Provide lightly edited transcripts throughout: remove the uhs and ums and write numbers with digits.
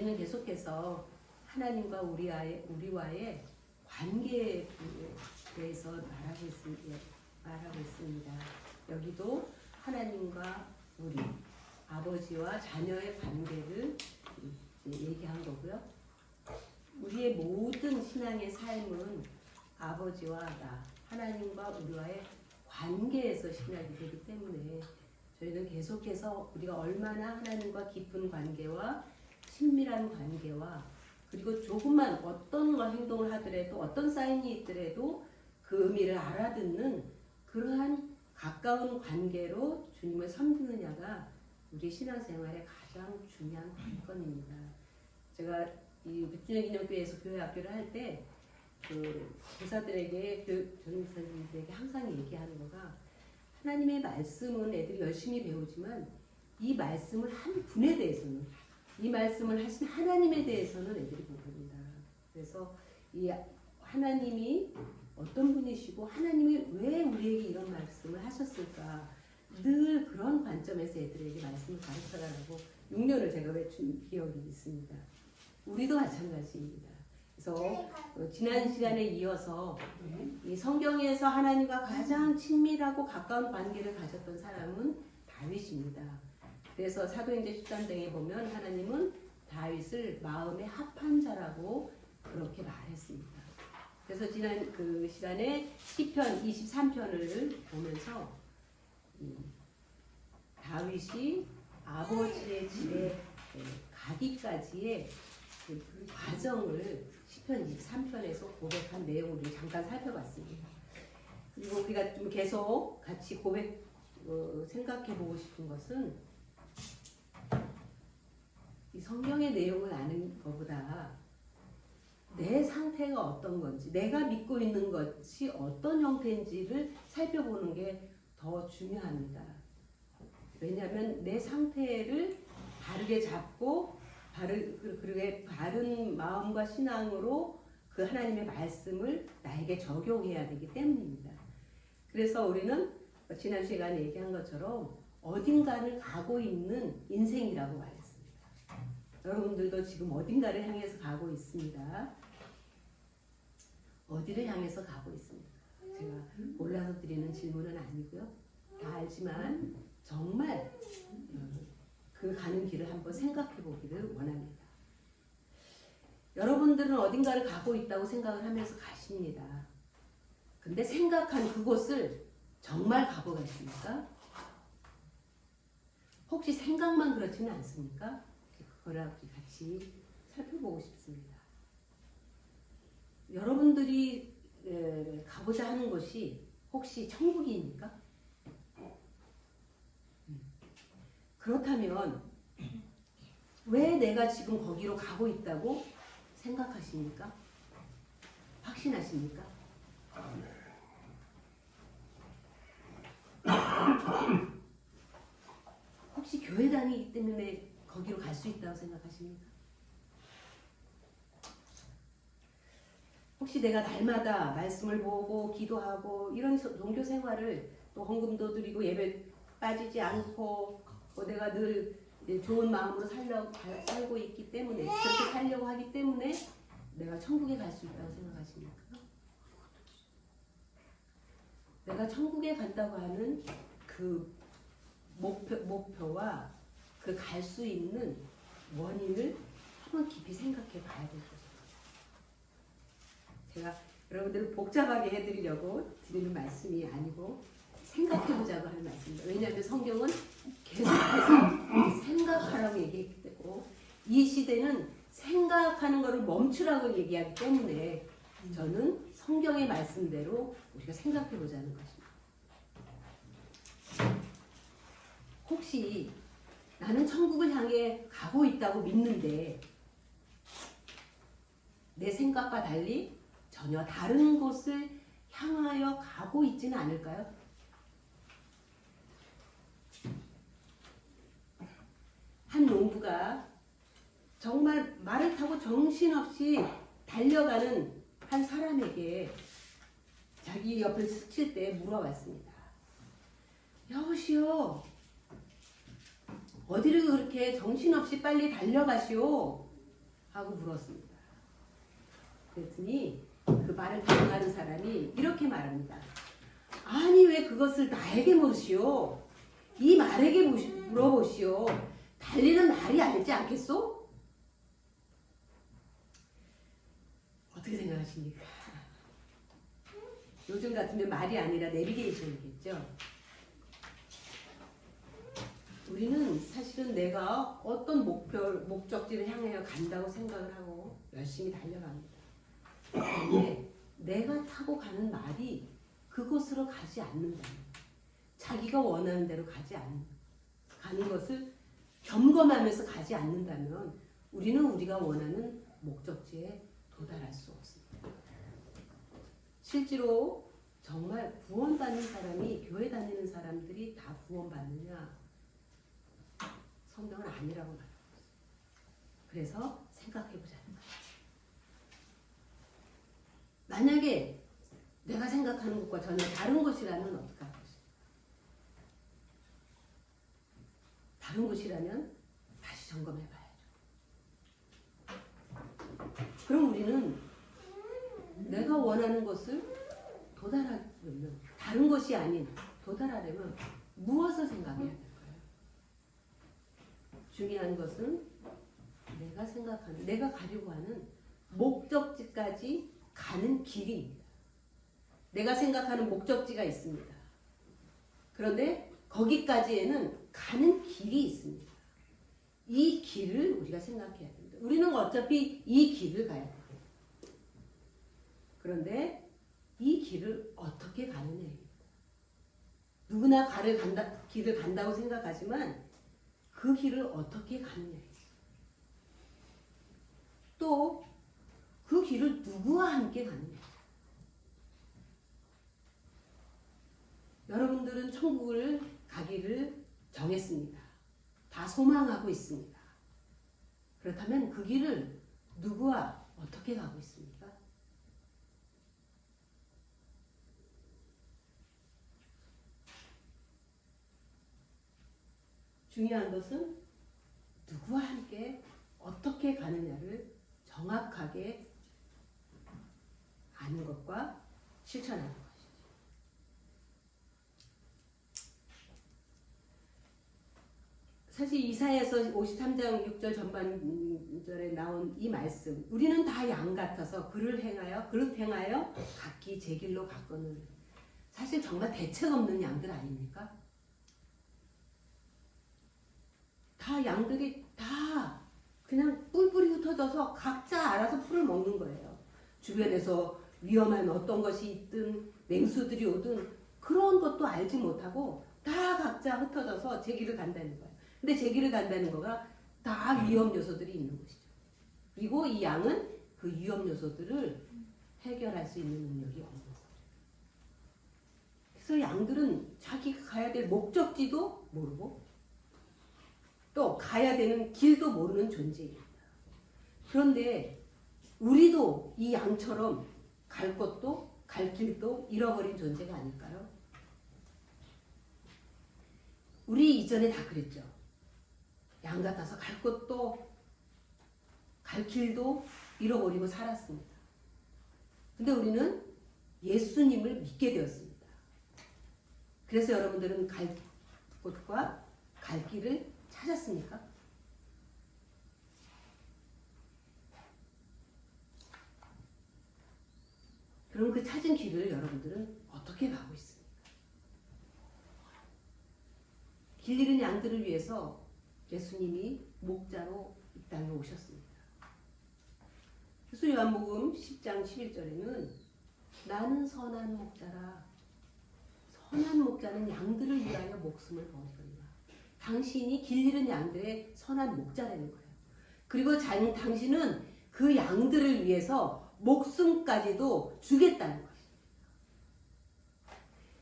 우리는 계속해서 하나님과 우리와의 관계에 대해서 말하고 있습니다. 여기도 하나님과 우리 아버지와 자녀의 관계를 얘기한 거고요. 우리의 모든 신앙의 삶은 아버지와 나, 하나님과 우리와의 관계에서 시작이 되기 때문에 저희는 계속해서 우리가 얼마나 하나님과 깊은 관계와 친밀한 관계와 그리고 조금만 어떤 행동을 하더라도 어떤 사인이 있더라도 그 의미를 알아듣는 그러한 가까운 관계로 주님을 섬기느냐가 우리 신앙생활의 가장 중요한 관건입니다. 제가 이 백주년기념교회에서 교회 학교를 할 때 그 교사들에게 전도사님들에게 항상 얘기하는 거가 하나님의 말씀은 애들이 열심히 배우지만 이 말씀을 한 분에 대해서는 이 말씀을 하신 하나님에 대해서는 애들이 모릅니다. 그래서 이 하나님이 어떤 분이시고 하나님이 왜 우리에게 이런 말씀을 하셨을까 늘 그런 관점에서 애들에게 말씀을 가르쳐라라고 6년을 제가 외친 기억이 있습니다. 우리도 마찬가지입니다. 그래서 지난 시간에 이어서 이 성경에서 하나님과 가장 친밀하고 가까운 관계를 가졌던 사람은 다윗입니다. 그래서 사도행전 13장에 보면 하나님은 다윗을 마음에 합한 자라고 그렇게 말했습니다. 그래서 지난 그 시간에 시편 23편을 보면서 다윗이 아버지의 집에 가기까지의 그 과정을 시편 23편에서 고백한 내용을 잠깐 살펴봤습니다. 그리고 우리가 좀 계속 같이 생각해 보고 싶은 것은 이 성경의 내용을 아는 것보다 내 상태가 어떤 건지, 내가 믿고 있는 것이 어떤 형태인지를 살펴보는 게 더 중요합니다. 왜냐하면 내 상태를 바르게 잡고 바른 마음과 신앙으로 그 하나님의 말씀을 나에게 적용해야 되기 때문입니다. 그래서 우리는 지난 시간에 얘기한 것처럼 어딘가를 가고 있는 인생이라고 말했습니다. 여러분들도 지금 어딘가를 향해서 가고 있습니다. 어디를 향해서 가고 있습니다. 제가 골라서 드리는 질문은 아니고요. 다 알지만 정말 그 가는 길을 한번 생각해 보기를 원합니다. 여러분들은 어딘가를 가고 있다고 생각을 하면서 가십니다. 근데 생각한 그곳을 정말 가고 가십니까? 혹시 생각만 그렇지는 않습니까? 그거를 같이 살펴보고 싶습니다. 여러분들이 가고자 하는 곳이 혹시 천국입니까? 그렇다면 왜 내가 지금 거기로 가고 있다고 생각하십니까? 확신하십니까? 혹시 교회 다니기 때문에 거기로 갈 수 있다고 생각하십니까? 혹시 내가 날마다 말씀을 보고 기도하고 이런 종교 생활을 또 헌금도 드리고 예배 빠지지 않고 내가 늘 좋은 마음으로 살고 있기 때문에 그렇게 살려고 하기 때문에 내가 천국에 갈 수 있다고 생각하십니까? 내가 천국에 간다고 하는 그 목표와 그 갈 수 있는 원인을 한번 깊이 생각해 봐야 될 것입니다. 제가 여러분들을 복잡하게 해드리려고 드리는 말씀이 아니고 생각해보자고 하는 말씀입니다. 왜냐하면 성경은 계속해서 생각하라고 얘기했기 때문에 이 시대는 생각하는 것을 멈추라고 얘기하기 때문에 저는 성경의 말씀대로 우리가 생각해보자는 것입니다. 혹시 나는 천국을 향해 가고 있다고 믿는데 내 생각과 달리 전혀 다른 곳을 향하여 가고 있지는 않을까요? 한 농부가 정말 말을 타고 정신없이 달려가는 한 사람에게 자기 옆을 스칠 때 물어봤습니다. 여보시오, 어디를 그렇게 정신없이 빨리 달려가시오? 하고 물었습니다. 그랬더니 그 말을 기억하는 사람이 이렇게 말합니다. 아니 왜 그것을 나에게 물으시오? 이 말에게 물어보시오. 달리는 말이 알지 않겠소? 어떻게 생각하십니까? 요즘 같으면 말이 아니라 내비게이션이겠죠. 우리는 사실은 내가 어떤 목적지를 향하여 간다고 생각을 하고 열심히 달려갑니다. 그런데 내가 타고 가는 말이 그곳으로 가지 않는다면, 자기가 원하는 대로 가는 것을 점검하면서 가지 않는다면 우리는 우리가 원하는 목적지에 도달할 수 없습니다. 실제로 정말 구원받는 사람이, 교회 다니는 사람들이 다 구원받느냐? 성경은 아니라고 말하고 있어요. 그래서 생각해보자는 거예요. 만약에 내가 생각하는 것과 전혀 다른 것이라면 어떻게 할 것입니까? 다른 것이라면 다시 점검해봐야죠. 그럼 우리는 내가 원하는 것을 도달하려면, 다른 것이 아닌 도달하려면 무엇을 생각해야 될까요? 중요한 것은 내가 생각하는, 내가 가려고 하는 목적지까지 가는 길입니다. 내가 생각하는 목적지가 있습니다. 그런데 거기까지에는 가는 길이 있습니다. 이 길을 우리가 생각해야 됩니다. 우리는 어차피 이 길을 가야 돼요. 그런데 이 길을 어떻게 가느냐입니다. 누구나 길을 간다고 생각하지만 그 길을 어떻게 가느냐입니다. 또 그 길을 누구와 함께 가느냐. 여러분들은 천국을 가기를 정했습니다. 다 소망하고 있습니다. 그렇다면 그 길을 누구와 어떻게 가고 있습니까? 중요한 것은 누구와 함께 어떻게 가느냐를 정확하게 아는 것과 실천하는 것이죠. 사실 이사야서 53장 6절 전반절에 나온 이 말씀, 우리는 다 양 같아서 그릇 행하여 각기 제 길로 갔거늘. 사실 정말 대책 없는 양들 아닙니까? 다 양들이 다 그냥 뿔뿔이 흩어져서 각자 알아서 풀을 먹는 거예요. 주변에서 위험한 어떤 것이 있든 맹수들이 오든 그런 것도 알지 못하고 다 각자 흩어져서 제 길을 간다는 거예요. 근데 제 길을 간다는 거가 다 위험 요소들이 있는 것이죠. 그리고 이 양은 그 위험 요소들을 해결할 수 있는 능력이 없는 거예요. 그래서 양들은 자기가 가야 될 목적지도 모르고 또 가야 되는 길도 모르는 존재입니다. 그런데 우리도 이 양처럼 갈 곳도 갈 길도 잃어버린 존재가 아닐까요? 우리 이전에 다 그랬죠. 양 같아서 갈 곳도 갈 길도 잃어버리고 살았습니다. 근데 우리는 예수님을 믿게 되었습니다. 그래서 여러분들은 갈 곳과 갈 길을 찾았습니까? 그럼 그 찾은 길을 여러분들은 어떻게 가고 있습니까? 길 잃은 양들을 위해서 예수님이 목자로 이 땅에 오셨습니다. 그래서 요한복음 10장 11절에는 나는 선한 목자라. 선한 목자는 양들을 위하여 목숨을 버리거니와. 당신이 길 잃은 양들의 선한 목자라는 거예요. 그리고 당신은 그 양들을 위해서 목숨까지도 주겠다는 것입니다.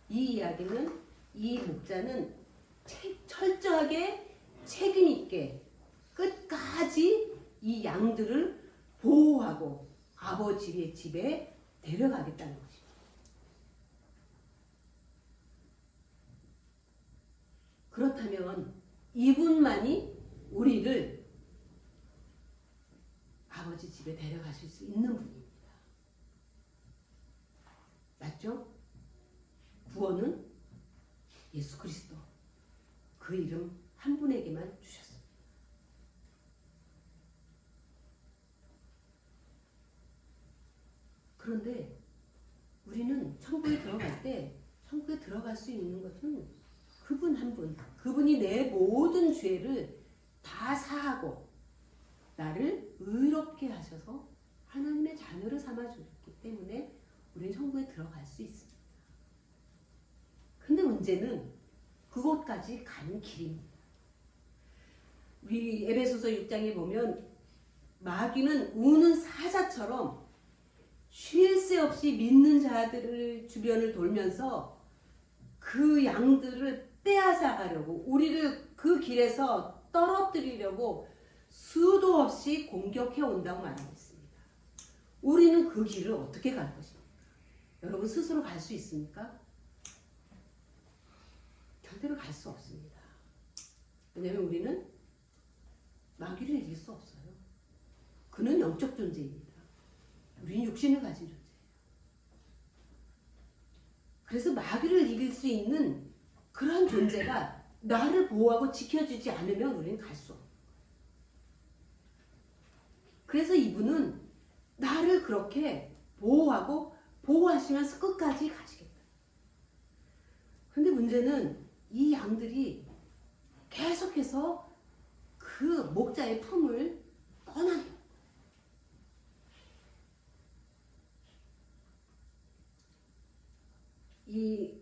이 이야기는 이 목자는 철저하게 책임 있게 끝까지 이 양들을 보호하고 아버지의 집에 데려가겠다는 것입니다. 그렇다면 이분만이 우리를 아버지 집에 데려가실 수 있는 분입니다. 맞죠? 구원은 예수 그리스도 그 이름 한 분에게만 주셨습니다. 그런데 우리는 천국에 들어갈 때 천국에 들어갈 수 있는 것은 그분 한 분, 그분이 내 모든 죄를 다 사하고 나를 의롭게 하셔서 하나님의 자녀를 삼아주셨기 때문에 우리는 천국에 들어갈 수 있습니다. 근데 문제는 그곳까지 가는 길입니다. 우리 에베소서 6장에 보면 마귀는 우는 사자처럼 쉴 새 없이 믿는 자들을 주변을 돌면서 그 양들을 빼앗아 가려고 우리를 그 길에서 떨어뜨리려고 수도 없이 공격해 온다고 말하고 있습니다. 우리는 그 길을 어떻게 갈 것입니까? 여러분 스스로 갈 수 있습니까? 절대로 갈 수 없습니다. 왜냐하면 우리는 마귀를 이길 수 없어요. 그는 영적 존재입니다. 우리는 육신을 가진 존재예요. 그래서 마귀를 이길 수 있는 그러한 존재가 나를 보호하고 지켜주지 않으면 우리는 갈 수 없어요. 그래서 이분은 나를 그렇게 보호하고 보호하시면서 끝까지 가시겠다. 근데 문제는 이 양들이 계속해서 그 목자의 품을 떠나는 거예요. 이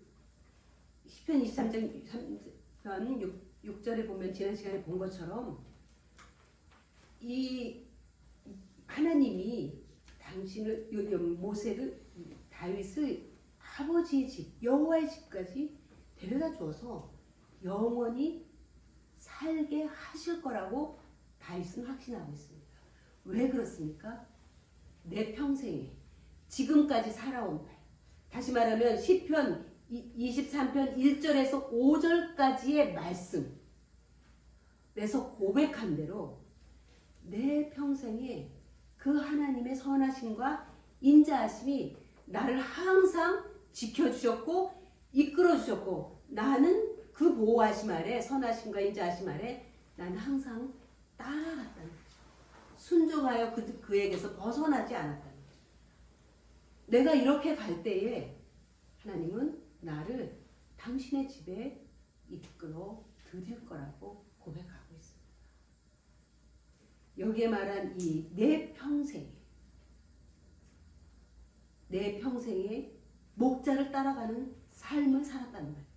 시편 23장 6절에 보면 지난 시간에 본 것처럼 이 하나님이 당신을 모세를 다윗을 아버지의 집 여호와의 집까지 데려다 주어서 영원히 살게 하실 거라고 다윗은 확신하고 있습니다. 왜 그렇습니까? 내 평생에 지금까지 살아온 다시 말하면 시편 23편 1절에서 5절까지의 말씀 에서 고백한 대로 내 평생에 그 하나님의 선하심과 인자하심이 나를 항상 지켜주셨고 이끌어주셨고 나는 그 보호하심 아래 선하심과 인자하심 아래 나는 항상 따라갔다는 거죠. 순종하여 그에게서 벗어나지 않았다는 거죠. 내가 이렇게 갈 때에 하나님은 나를 당신의 집에 이끌어 드릴 거라고 고백하고 있습니다. 여기에 말한 이 내 평생에 목자를 따라가는 삶을 살았다는 거예요.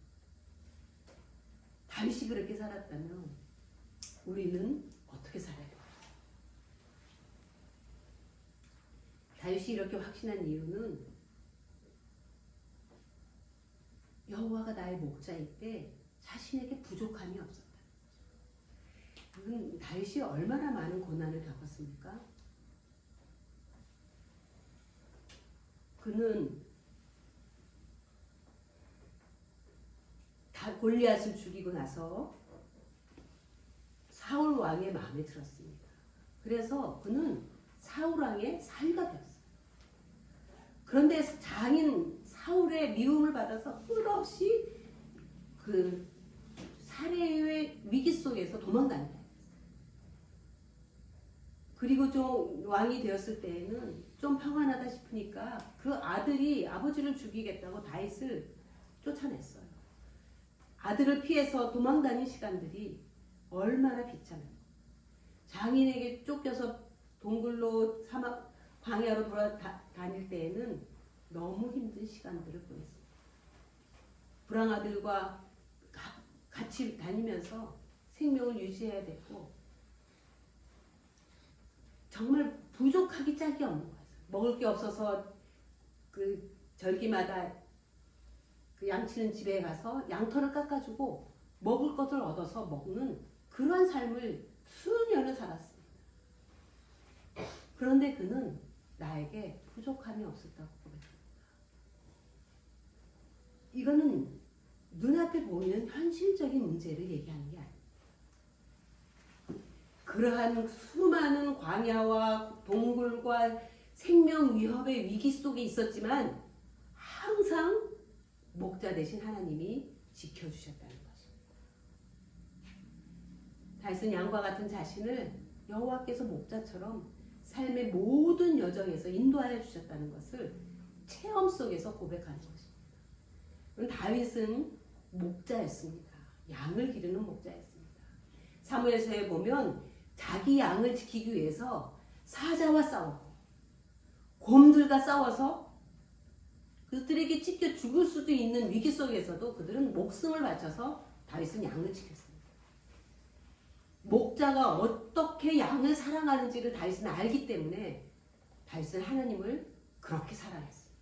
다윗이 그렇게 살았다면 우리는 어떻게 살아야 될까요? 다윗이 이렇게 확신한 이유는 여호와가 나의 목자일 때 자신에게 부족함이 없었다. 그건 다윗이 얼마나 많은 고난을 겪었습니까? 그는 골리앗을 죽이고 나서 사울 왕의 마음에 들었습니다. 그래서 그는 사울 왕의 사위가 되었어요. 그런데 장인 사울의 미움을 받아서 끝없이 그 살해의 위기 속에서 도망다니다. 그리고 좀 왕이 되었을 때에는 좀 평안하다 싶으니까 그 아들이 아버지를 죽이겠다고 다윗을 쫓아냈어요. 아들을 피해서 도망다닌 시간들이 얼마나 비참해요. 장인에게 쫓겨서 동굴로 사막 광야로 돌아다닐 때에는 너무 힘든 시간들을 보냈습니다. 불황아들과 같이 다니면서 생명을 유지해야 됐고 정말 부족하기 짝이 없는 거예요. 먹을 게 없어서 그 절기마다 그 양치는 집에 가서 양털을 깎아주고 먹을 것을 얻어서 먹는 그러한 삶을 수년을 살았습니다. 그런데 그는 나에게 부족함이 없었다고 고백합니다. 이거는 눈앞에 보이는 현실적인 문제를 얘기하는 게 아니에요. 그러한 수많은 광야와 동굴과 생명 위협의 위기 속에 있었지만 항상 목자 되신 하나님이 지켜주셨다는 것입니다. 다윗은 양과 같은 자신을 여호와께서 목자처럼 삶의 모든 여정에서 인도하여 주셨다는 것을 체험 속에서 고백하는 것입니다. 다윗은 목자였습니다. 양을 기르는 목자였습니다. 사무엘서에 보면 자기 양을 지키기 위해서 사자와 싸웠고 곰들과 싸워서 그들에게 찢겨 죽을 수도 있는 위기 속에서도 그들은 목숨을 바쳐서 다윗은 양을 지켰습니다. 목자가 어떻게 양을 사랑하는지를 다윗은 알기 때문에 다윗은 하나님을 그렇게 사랑했습니다.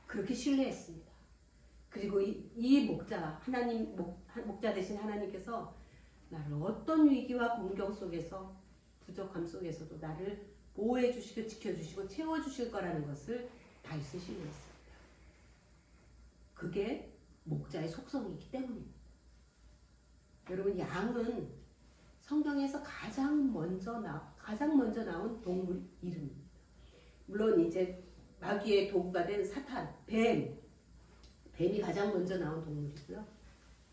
그렇게 신뢰했습니다. 그리고 이 목자, 목자 되신 하나님께서 나를 어떤 위기와 공경 속에서 부족함 속에서도 나를 보호해 주시고 지켜주시고 채워주실 거라는 것을 다윗은 신뢰했습니다. 그게 목자의 속성이기 때문입니다. 여러분, 양은 성경에서 가장 먼저 나온 동물 이름입니다. 물론 이제 마귀의 도구가 된 사탄, 뱀이 가장 먼저 나온 동물이고요.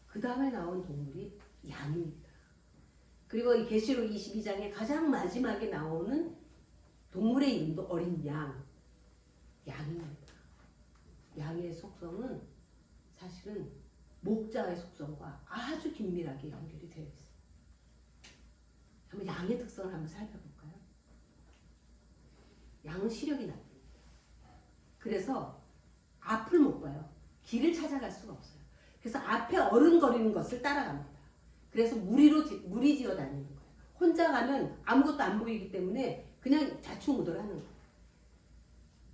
그 다음에 나온 동물이 양입니다. 그리고 이 계시록 22장에 가장 마지막에 나오는 동물의 이름도 어린 양입니다. 양의 속성은 사실은 목자의 속성과 아주 긴밀하게 연결이 되어 있습니다. 한번 양의 특성을 한번 살펴볼까요? 양은 시력이 나쁩니다. 그래서 앞을 못 봐요. 길을 찾아갈 수가 없어요. 그래서 앞에 어른거리는 것을 따라갑니다. 그래서 무리지어 다니는 거예요. 혼자 가면 아무것도 안 보이기 때문에 그냥 좌충우돌 하는 거예요.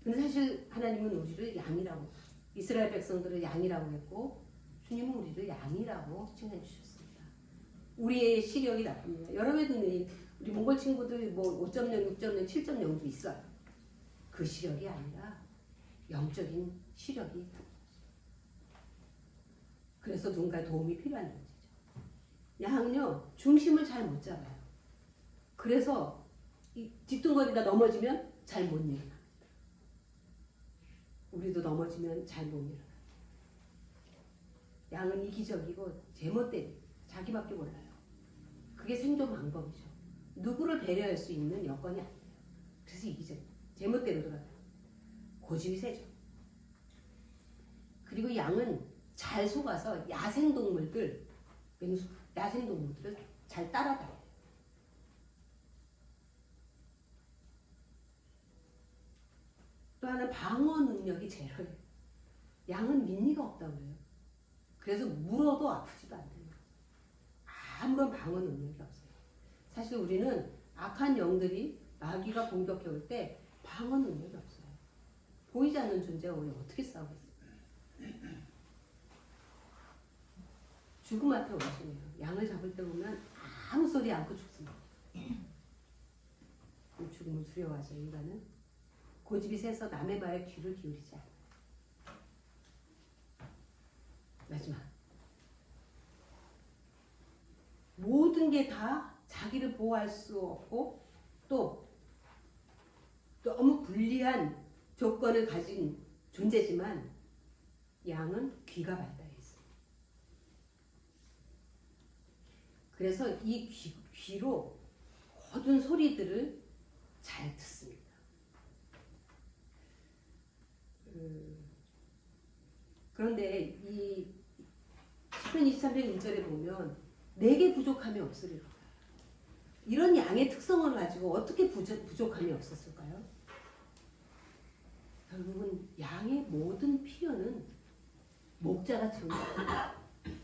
근데 사실 하나님은 우리를 양이라고, 이스라엘 백성들을 양이라고 했고 주님은 우리를 양이라고 칭해 주셨습니다. 우리의 시력이 나쁩니다. 여러분도 우리 몽골 친구들 뭐 5.0, 6.0, 7.0도 있어요. 그 시력이 아니라 영적인 시력이. 그래서 누군가의 도움이 필요한 문제죠. 양은요, 중심을 잘 못 잡아요. 그래서 뒤뚱거리다 넘어지면 잘 못 일어납니다. 우리도 넘어지면 잘 못 일어납니다. 양은 이기적이고 제멋대로 자기밖에 몰라요. 그게 생존 방법이죠. 누구를 배려할 수 있는 여건이 아니에요. 그래서 이기적이에요. 제멋대로 돌아가요. 고집이 세죠. 그리고 양은 잘 속아서 야생동물들을 잘 따라다녀요. 또 하나 방어 능력이 제로예요. 양은 민니가 없다고 그래요. 그래서 물어도 아프지도 않대요. 아무런 방어 능력이 없어요. 사실 우리는 악한 영들이 마귀가 공격해 올 때 방어 능력이 없어요. 보이지 않는 존재가 우리 어떻게 싸우겠어요? 죽음 앞에 오시네요. 양을 잡을 때 보면 아무 소리 않고 죽습니다. 죽음을 두려워하죠. 인간은 고집이 세서 남의 말에 귀를 기울이지 않아요. 마지막, 모든 게 다 자기를 보호할 수 없고 또 너무 불리한 조건을 가진 존재지만 양은 귀가 발달해 있어요. 그래서 이 귀로 모든 소리들을 잘 듣습니다. 그런데 이 시편 23편 1절에 보면 내게 부족함이 없으리라. 이런 양의 특성을 가지고 어떻게 부족함이 없었을까요? 결국은 양의 모든 필요는 목자가 채운다.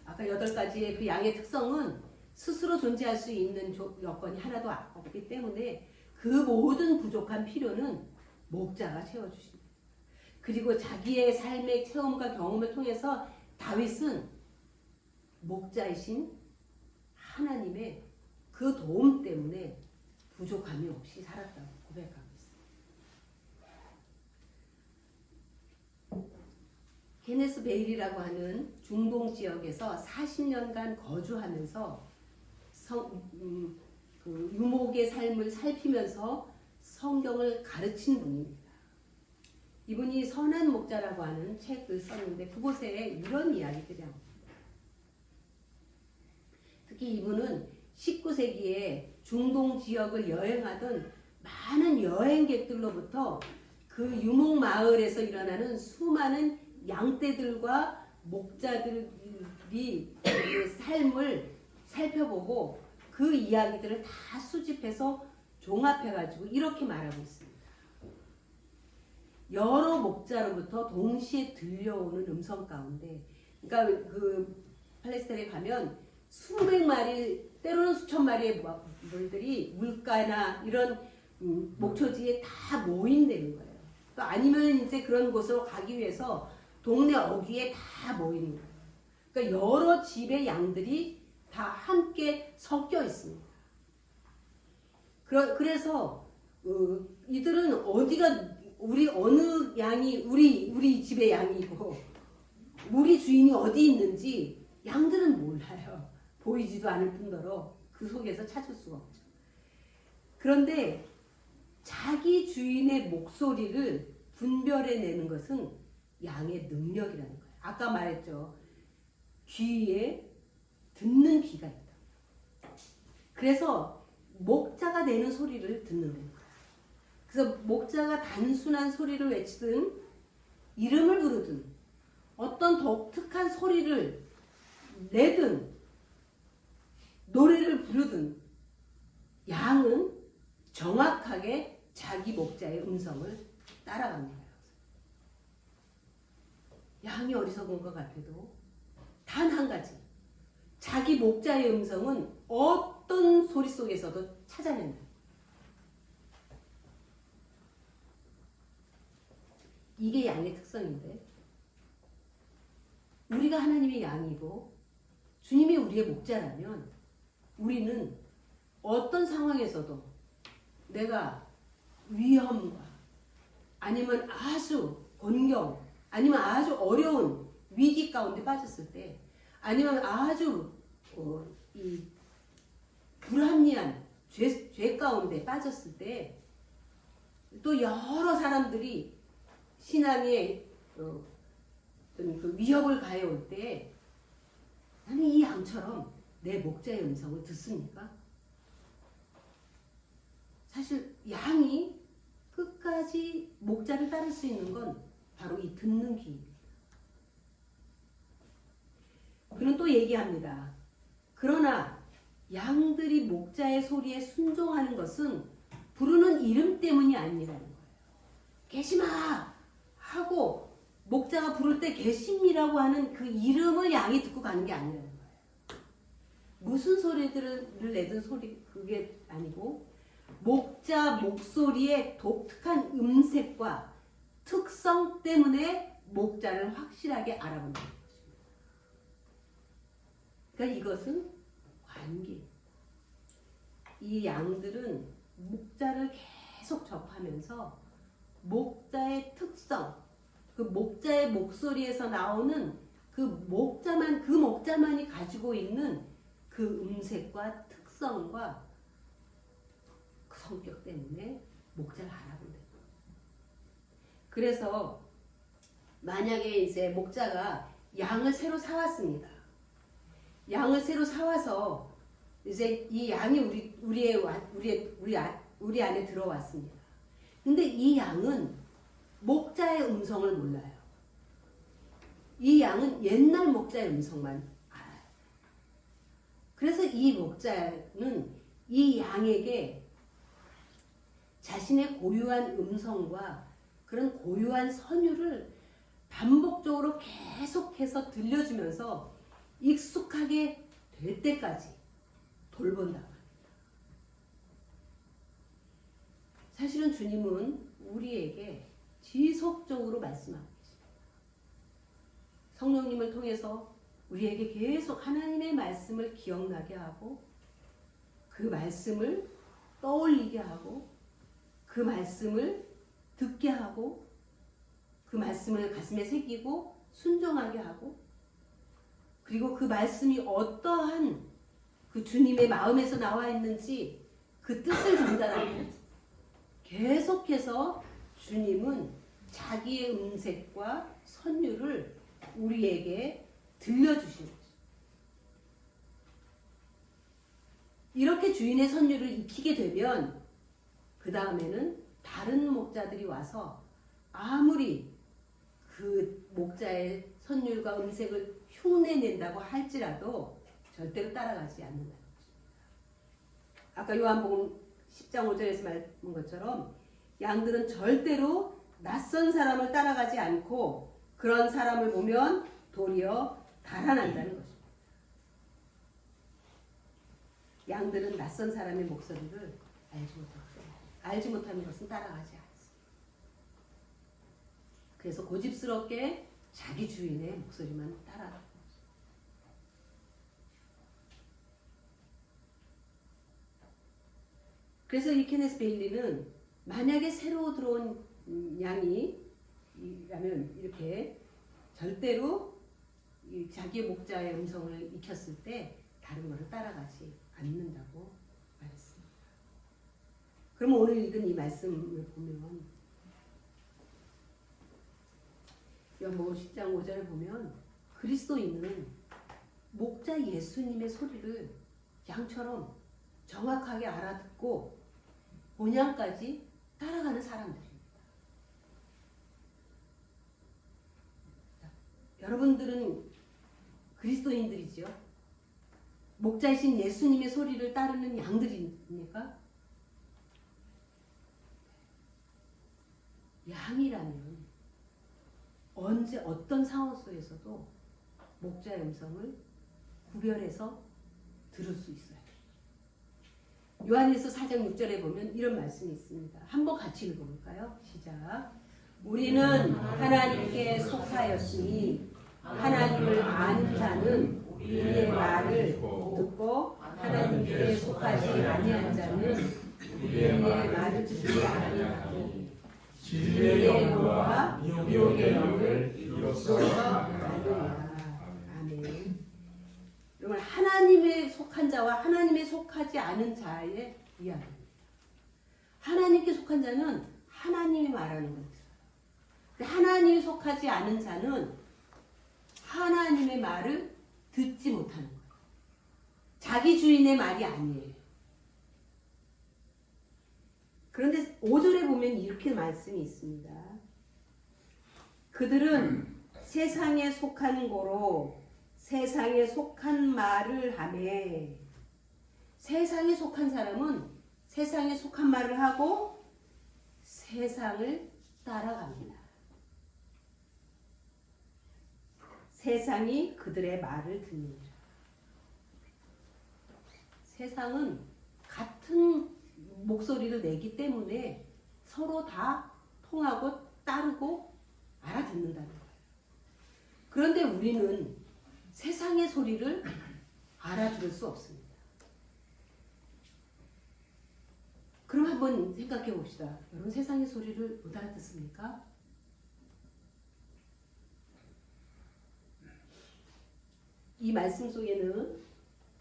아까 8가지의 그 양의 특성은 스스로 존재할 수 있는 여건이 하나도 없기 때문에 그 모든 부족한 필요는 목자가 채워주십니다. 그리고 자기의 삶의 체험과 경험을 통해서 다윗은 목자이신 하나님의 그 도움 때문에 부족함이 없이 살았다고 고백하고 있습니다. 케네스 베일이라고 하는 중동 지역에서 40년간 거주하면서 그 유목의 삶을 살피면서 성경을 가르친 분입니다. 이분이 선한 목자라고 하는 책을 썼는데 그곳에 이런 이야기들이 나옵니다. 특히 이분은 19세기에 중동 지역을 여행하던 많은 여행객들로부터 그 유목 마을에서 일어나는 수많은 양떼들과 목자들이 그 삶을 살펴보고 그 이야기들을 다 수집해서 종합해가지고 이렇게 말하고 있습니다. 여러 목자로부터 동시에 들려오는 음성 가운데, 그러니까 그 팔레스타인에 가면 수백 마리, 때로는 수천 마리의 물들이 물가나 이런 목초지에 다 모인다는 거예요. 또 아니면 이제 그런 곳으로 가기 위해서 동네 어귀에 다 모이는 거예요. 그러니까 여러 집의 양들이 다 함께 섞여 있습니다. 그래서 이들은 어디가 우리 어느 양이 우리 집의 양이고 우리 주인이 어디 있는지 양들은 몰라요. 보이지도 않을 뿐더러 그 속에서 찾을 수가 없죠. 그런데 자기 주인의 목소리를 분별해내는 것은 양의 능력이라는 거예요. 아까 말했죠. 귀에 듣는 귀가 있다. 그래서 목자가 내는 소리를 듣는 거예요. 그래서 목자가 단순한 소리를 외치든 이름을 부르든 어떤 독특한 소리를 내든 노래를 부르든 양은 정확하게 자기 목자의 음성을 따라갑니다. 양이 어리석은 것 같아도 단 한 가지, 자기 목자의 음성은 어떤 소리 속에서도 찾아낸다. 이게 양의 특성인데, 우리가 하나님의 양이고 주님이 우리의 목자라면 우리는 어떤 상황에서도 내가 위험과 아니면 아주 곤경 아니면 아주 어려운 위기 가운데 빠졌을 때 아니면 아주 이 불합리한 죄 가운데 빠졌을 때 또 여러 사람들이 신앙에 그 위협을 가해올 때 나는 이 양처럼 내 목자의 음성을 듣습니까? 사실 양이 끝까지 목자를 따를 수 있는 건 바로 이 듣는 귀입니다. 그는 또 얘기합니다. 그러나 양들이 목자의 소리에 순종하는 것은 부르는 이름 때문이 아니라는 거예요. 계시마 하고 목자가 부를 때 계심이라고 하는 그 이름을 양이 듣고 가는 게 아니라는 거예요. 무슨 소리들을 내든 소리 그게 아니고 목자 목소리의 독특한 음색과 특성 때문에 목자를 확실하게 알아본다는 것입니다. 그러니까 이것은 관계. 이 양들은 목자를 계속 접하면서 목자의 특성, 그 목자의 목소리에서 나오는 그 목자만이 가지고 있는 그 음색과 특성과 그 성격 때문에 목자를 알아본다. 그래서 만약에 이제 목자가 양을 새로 사왔습니다. 양을 새로 사와서 이제 이 양이 우리 안에 들어왔습니다. 근데 이 양은 목자의 음성을 몰라요. 이 양은 옛날 목자의 음성만 알아요. 그래서 이 목자는 이 양에게 자신의 고유한 음성과 그런 고유한 선율을 반복적으로 계속해서 들려주면서 익숙하게 될 때까지 돌본다고 합니다. 사실은 주님은 우리에게 지속적으로 말씀하고 계십니다. 성령님을 통해서 우리에게 계속 하나님의 말씀을 기억나게 하고 그 말씀을 떠올리게 하고 그 말씀을 듣게 하고 그 말씀을 가슴에 새기고 순종하게 하고 그리고 그 말씀이 어떠한 그 주님의 마음에서 나와 있는지 그 뜻을 전달하면 계속해서 주님은 자기의 음색과 선율을 우리에게 들려주시는 거죠. 이렇게 주인의 선율을 익히게 되면 그 다음에는 다른 목자들이 와서 아무리 그 목자의 선율과 음색을 흉내낸다고 할지라도 절대로 따라가지 않는다는 것입니다. 아까 요한복음 10장 5절에서 말한 것처럼 양들은 절대로 낯선 사람을 따라가지 않고 그런 사람을 보면 도리어 달아난다는 것입니다. 양들은 낯선 사람의 목소리를 알지 못하는 것은 따라가지 않습니다. 그래서 고집스럽게 자기 주인의 목소리만 따라가는 거죠. 그래서 이 케네스 베일리는 만약에 새로 들어온 양이라면 이렇게 절대로 자기의 목자의 음성을 익혔을 때 다른 것을 따라가지 않는다고 말했습니다. 그럼 오늘 읽은 이 말씀을 보면 요한복음 10장 5절을 보면 그리스도인은 목자 예수님의 소리를 양처럼 정확하게 알아듣고 본향까지 따라가는 사람들입니다. 여러분들은 그리스도인들이죠. 목자이신 예수님의 소리를 따르는 양들입니까? 양이라면 언제 어떤 상황 속에서도 목자의 음성을 구별해서 들을 수 있어요. 요한일서 4장 6절에 보면 이런 말씀이 있습니다. 한번 같이 읽어볼까요? 시작. 우리는 하나님께 속하였으니 하나님을 아는 자는 우리의 말을 듣고 하나님께 속하지 아니한 자는 우리의 말을 듣지 아니하니 진리의 영과 미혹의 영을 이로써 알느니라. 아멘. 여러분, 하나님에 속한 자와 하나님에 속하지 않은 자의 이야기입니다. 하나님께 속한 자는 하나님이 말하는 걸 들어요. 하나님에 속하지 않은 자는 하나님의 말을 듣지 못하는 거예요. 자기 주인의 말이 아니에요. 그런데 5절에 보면 이렇게 말씀이 있습니다. 그들은 세상에 속한 고로 세상에 속한 말을 하매, 세상에 속한 사람은 세상에 속한 말을 하고 세상을 따라갑니다. 세상이 그들의 말을 듣느니라. 세상은 같은 목소리를 내기 때문에 서로 다 통하고 따르고 알아듣는다는 거예요. 그런데 우리는 세상의 소리를 알아들을 수 없습니다. 그럼 한번 생각해 봅시다. 여러분, 세상의 소리를 못 알아듣습니까? 이 말씀 속에는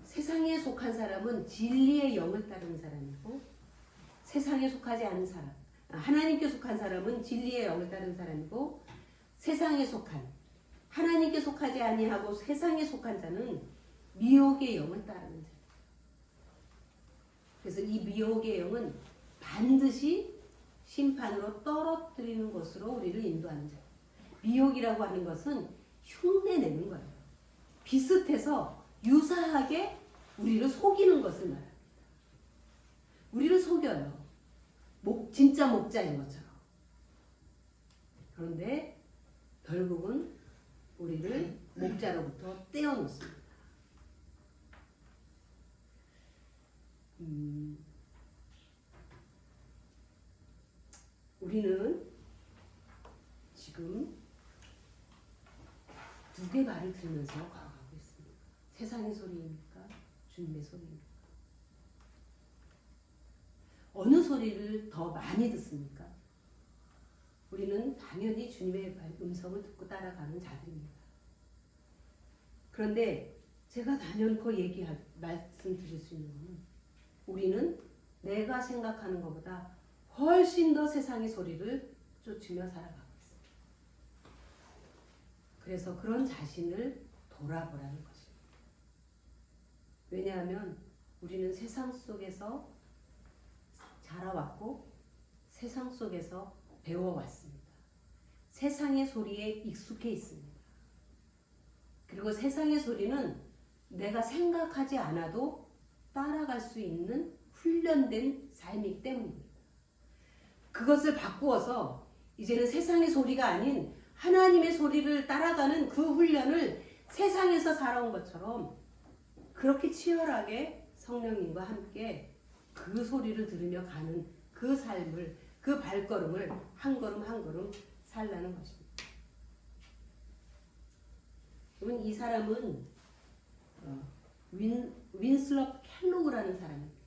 세상에 속한 사람은 진리의 영을 따르는 사람이고 세상에 속하지 않은 사람, 하나님께 속한 사람은 진리의 영을 따르는 사람이고 세상에 속한, 하나님께 속하지 아니하고 세상에 속한 자는 미혹의 영을 따르는 자. 그래서 이 미혹의 영은 반드시 심판으로 떨어뜨리는 것으로 우리를 인도하는 자. 미혹이라고 하는 것은 흉내내는 거예요. 비슷해서 유사하게 우리를 속이는 것을 말합니다. 우리를 속여요. 진짜 목자인 것처럼. 그런데 결국은 우리를 목자로부터 떼어놓습니다. 우리는 지금 누구의 말을 들으면서 걸어가고 있습니다. 세상의 소리입니까? 주님의 소리입니까? 어느 소리를 더 많이 듣습니까? 우리는 당연히 주님의 음성을 듣고 따라가는 자들입니다. 그런데 제가 단연코 말씀드릴 수 있는 것은 우리는 내가 생각하는 것보다 훨씬 더 세상의 소리를 쫓으며 살아가고 있어요. 그래서 그런 자신을 돌아보라는 것입니다. 왜냐하면 우리는 세상 속에서 자라왔고 세상 속에서 배워왔습니다. 세상의 소리에 익숙해 있습니다. 그리고 세상의 소리는 내가 생각하지 않아도 따라갈 수 있는 훈련된 삶이기 때문입니다. 그것을 바꾸어서 이제는 세상의 소리가 아닌 하나님의 소리를 따라가는 그 훈련을 세상에서 살아온 것처럼 그렇게 치열하게 성령님과 함께 그 소리를 들으며 가는 그 삶을, 그 발걸음을 한 걸음 한 걸음 살라는 것입니다. 그러면 이 사람은 윈슬럽 켈로그라는 사람입니다.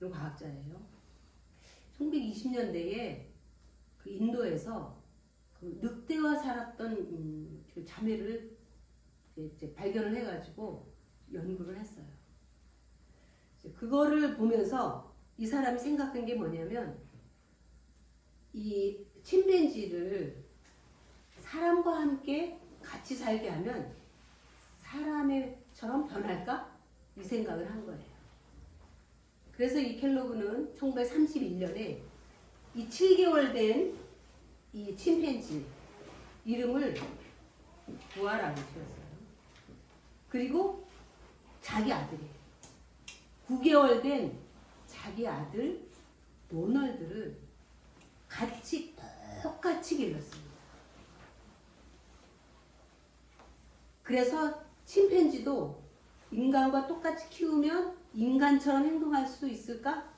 이 과학자예요. 1920년대에 그 인도에서 그 늑대와 살았던 그 자매를 이제 발견을 해가지고 연구를 했어요. 그거를 보면서 이 사람이 생각한 게 뭐냐면 이 침팬지를 사람과 함께 같이 살게 하면 사람처럼 변할까? 이 생각을 한 거예요. 그래서 이 켈로그는 1931년에 이 7개월 된 이 침팬지 이름을 부아라고 지었어요. 그리고 자기 아들이에요. 9개월 된 자기 아들 도널드를 똑같이 길렀습니다. 그래서 침팬지도 인간과 똑같이 키우면 인간처럼 행동할 수 있을까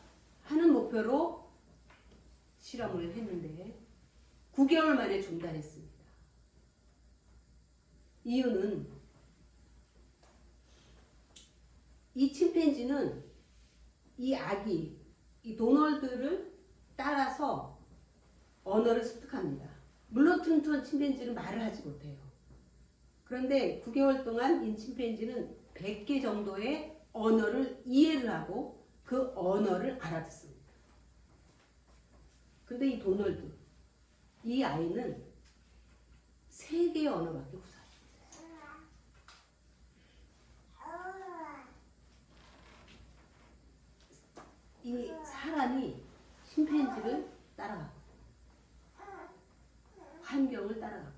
하는 목표로 실험을 했는데 9개월 만에 중단했습니다. 이유는 이 침팬지는 이 아기, 이 도널드를 따라서 언어를 습득합니다. 물론 튼튼 침팬지는 말을 하지 못해요. 그런데 9개월 동안 이 침팬지는 100개 정도의 언어를 이해를 하고 그 언어를 알아듣습니다. 근데 이 도널드, 이 아이는 3개의 언어밖에 없어요. 이 사람이 침팬지를 따라가고 환경을 따라가고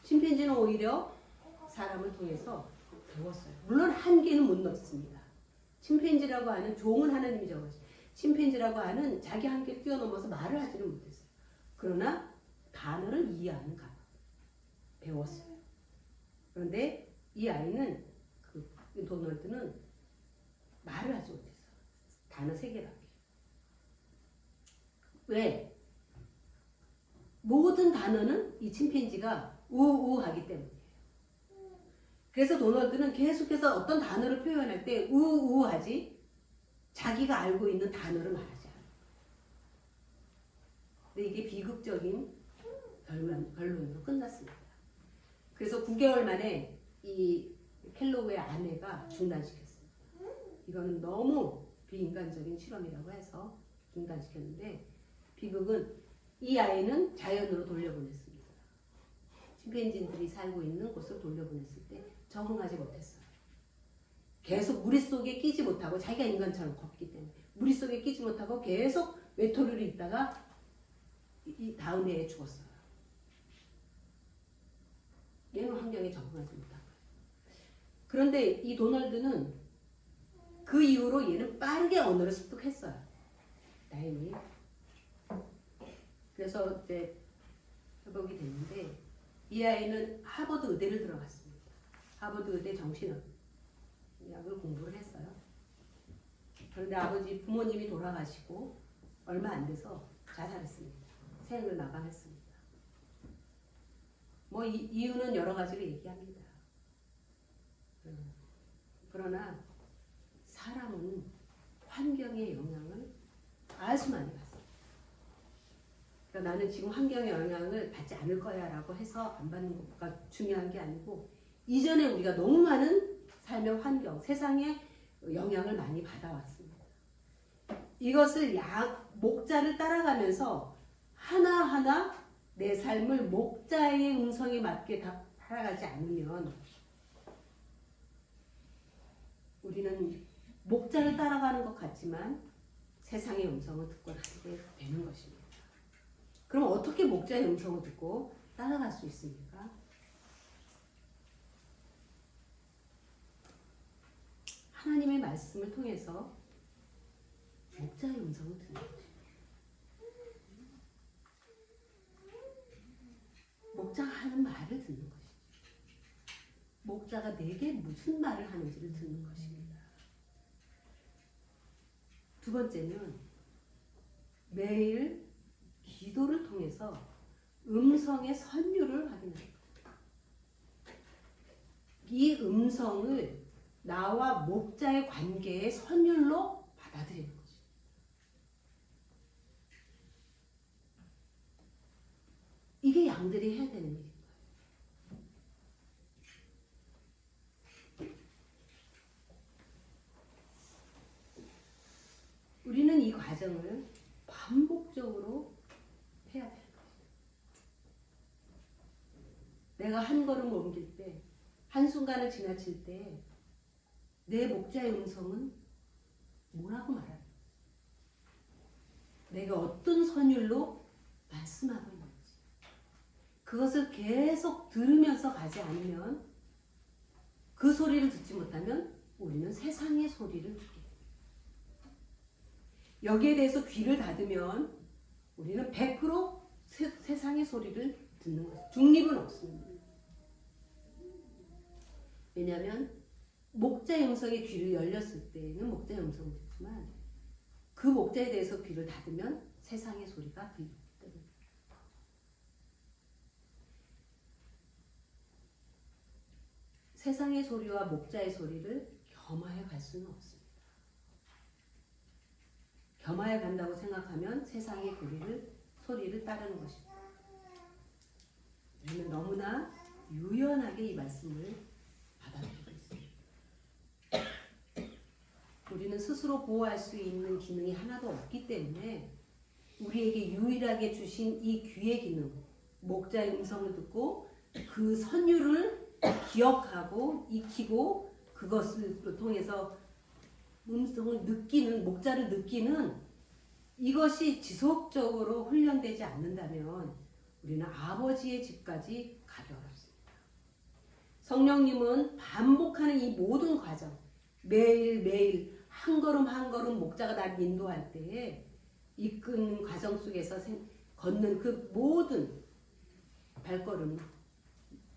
침팬지는 오히려 사람을 통해서 배웠어요. 물론 한계는 못 넣습니다. 침팬지라고 하는 종은 하나님이 적으셨어요. 침팬지라고 하는 자기 한계를 뛰어넘어서 말을 하지는 못했어요. 그러나 단어를 이해하는 감 배웠어요. 그런데 이 아이는 그 도널드는 말을 하지 못했어요. 단어 3개밖에. 왜? 모든 단어는 이 침팬지가 우우하기 때문이에요. 그래서 도널드는 계속해서 어떤 단어를 표현할 때 우우하지 자기가 알고 있는 단어를 말하지 않아요. 근데 이게 비극적인 결론으로 끝났습니다. 그래서 9개월 만에 이 켈로그의 아내가 중단시켰습니다. 이거는 너무 비인간적인 실험이라고 해서 중단시켰는데 비극은 이 아이는 자연으로 돌려보냈습니다. 침팬지들이 살고 있는 곳으로 돌려보냈을 때 적응하지 못했어요. 계속 무리 속에 끼지 못하고 자기가 인간처럼 걷기 때문에 무리 속에 끼지 못하고 계속 외톨이로 있다가 이 다음 해에 죽었어요. 얘는 환경에 적응하지 못한 거예요. 그런데 이 도널드는 그 이후로 얘는 빠르게 언어를 습득했어요. 다행히. 그래서 이제 회복이 됐는데 이 아이는 하버드 의대를 들어갔습니다. 하버드 의대 정신의학을 공부를 했어요. 그런데 부모님이 돌아가시고 얼마 안 돼서 자살했습니다. 생을 마감했습니다. 뭐 이유는 여러 가지로 얘기합니다. 그러나 사람은 환경의 영향을 아주 많이 받습니다. 그러니까 나는 지금 환경의 영향을 받지 않을 거야 라고 해서 안 받는 것가 중요한 게 아니고 이전에 우리가 너무 많은 삶의 환경, 세상의 영향을 많이 받아왔습니다. 이것을 목자를 따라가면서 하나하나 내 삶을 목자의 음성에 맞게 살아가지 않으면 우리는 목자를 따라가는 것 같지만 세상의 음성을 듣고 나서게 되는 것입니다. 그럼 어떻게 목자의 음성을 듣고 따라갈 수 있습니까? 하나님의 말씀을 통해서 목자의 음성을 듣는 것입니다. 목자가 하는 말을 듣는 것입니다. 목자가 내게 무슨 말을 하는지를 듣는 것입니다. 두 번째는 매일 기도를 통해서 음성의 선율을 확인합니다. 이 음성을 나와 목자의 관계의 선율로 받아들이는 거죠. 이게 양들이 해야 되는 일인 거예요. 우리는 이 과정을 반복적으로 해야 돼요. 내가 한 걸음을 옮길 때, 한순간을 지나칠 때 내 목자의 음성은 뭐라고 말할까? 내가 어떤 선율로 말씀하고 있는지 그것을 계속 들으면서 가지 않으면 그 소리를 듣지 못하면 우리는 세상의 소리를 듣게 됩니다. 여기에 대해서 귀를 닫으면 우리는 100% 세상의 소리를 듣는 거죠. 중립은 없습니다. 왜냐하면 목자의 음성에 귀를 열렸을 때는 목자의 음성을 듣지만 그 목자에 대해서 귀를 닫으면 세상의 소리가 들리기 때문입니다. 세상의 소리와 목자의 소리를 겸하여 갈 수는 없습니다. 겸하여 간다고 생각하면 세상의 소리를 따르는 것입니다. 우리는 너무나 유연하게 이 말씀을 받아들이고 있습니다. 우리는 스스로 보호할 수 있는 기능이 하나도 없기 때문에 우리에게 유일하게 주신 이 귀의 기능, 목자의 음성을 듣고 그 선율을 기억하고 익히고 그것을 통해서 음성을 느끼는, 목자를 느끼는 이것이 지속적으로 훈련되지 않는다면 우리는 아버지의 집까지 가기 어렵습니다. 성령님은 반복하는 이 모든 과정, 매일매일 한 걸음 한 걸음 목자가 나를 인도할 때에 이끄는 과정 속에서 걷는 그 모든 발걸음,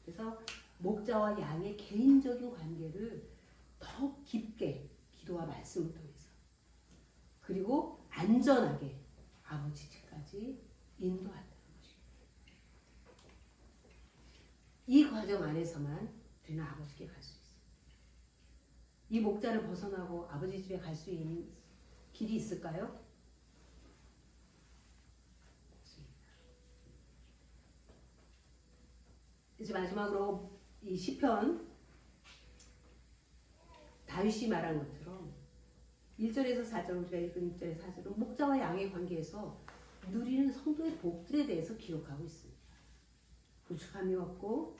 그래서 목자와 양의 개인적인 관계를 더욱 깊게 기도와 말씀을 통해서 그리고 안전하게 아버지 집까지 인도한다는 것입니다. 이 과정 안에서만 우리는 아버지께 갈 수 있습니다. 이 목자를 벗어나고 아버지 집에 갈 수 있는 길이 있을까요? 없습니다. 이제 마지막으로 이 시편 다윗이 말한 것처럼 1절에서 4절, 우리가 읽은 1절에서 4절은 목자와 양의 관계에서 누리는 성도의 복들에 대해서 기록하고 있습니다. 부축함이 없고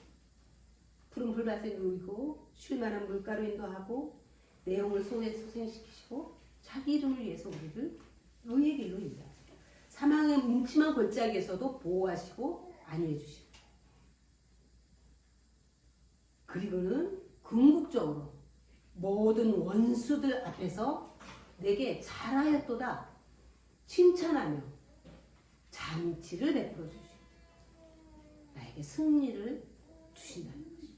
푸른 풀밭에 누이고 쉴만한 물가로 인도하고 내 영을 손에 소생시키시고 자기 이름을 위해서 우리를 의의 길로 인도하시고 사망의 뭉침한 골짜기에서도 보호하시고 안위해 주시고 그리고는 궁극적으로 모든 원수들 앞에서 내게 잘하였도다 칭찬하며 잔치를 베풀어 주시고 나에게 승리를 주신다는 것입니다.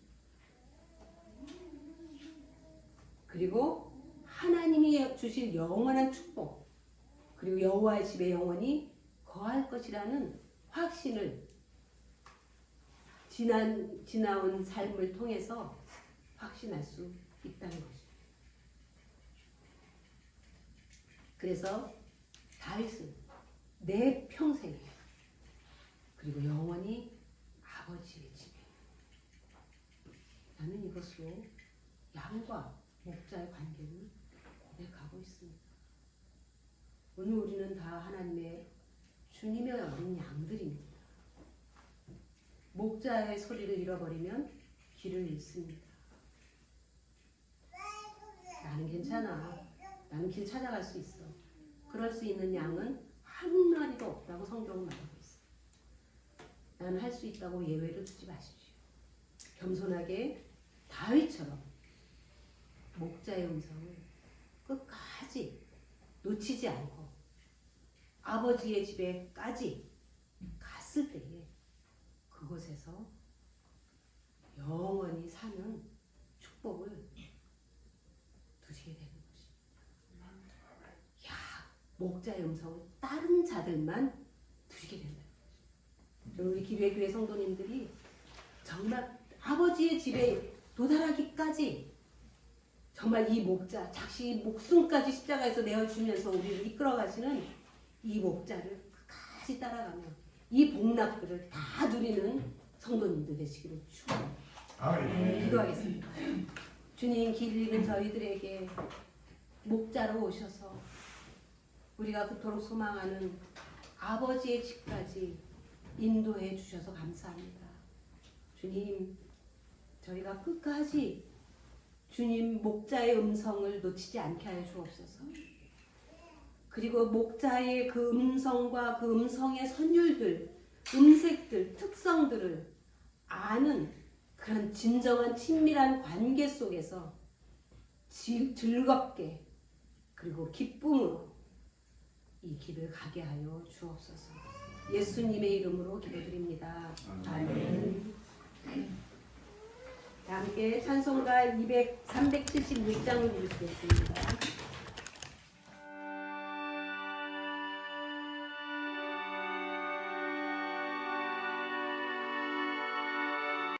그리고 하나님이 주실 영원한 축복 그리고 여호와의 집에 영원히 거할 것이라는 확신을 지나온 삶을 통해서 확신할 수 있다는 것입니다. 그래서 다윗은 내 평생에 그리고 영원히 아버지의 집에 나는 이것으로 양과 목자의 관계를 고백하고 있습니다. 오늘 우리는 다 하나님의 주님의 어린 양들입니다. 목자의 소리를 잃어버리면 길을 잃습니다. 나는 괜찮아. 나는 길 찾아갈 수 있어. 그럴 수 있는 양은 한 마리도 없다고 성경은 말하고 있어요. 나는 할 수 있다고 예외를 두지 마십시오. 겸손하게 다윗처럼 목자의 음성을 끝까지 놓치지 않고 아버지의 집에까지 갔을 때에 그곳에서 영원히 사는 축복을 두시게 되는 것입니다. 야, 목자의 음성을 다른 자들만 두시게 된다는 거죠. 우리 기회교회 성도님들이 정말 아버지의 집에 도달하기까지 정말 이 목자, 자기 목숨까지 십자가에서 내어주면서 우리를 이끌어가시는 이 목자를 끝까지 따라가며 이 복락들을 다 누리는 성도님들 되시기를 축원합니다. 기도하겠습니다. 주님, 길 잃은 저희들에게 목자로 오셔서 우리가 그토록 소망하는 아버지의 집까지 인도해 주셔서 감사합니다. 주님, 저희가 끝까지 주님 목자의 음성을 놓치지 않게 하여 주옵소서. 그리고 목자의 그 음성과 그 음성의 선율들, 음색들, 특성들을 아는 그런 진정한 친밀한 관계 속에서 즐겁게 그리고 기쁨으로 이 길을 가게 하여 주옵소서. 예수님의 이름으로 기도드립니다. 아멘. 함께 찬송가 376장을 읽겠습니다.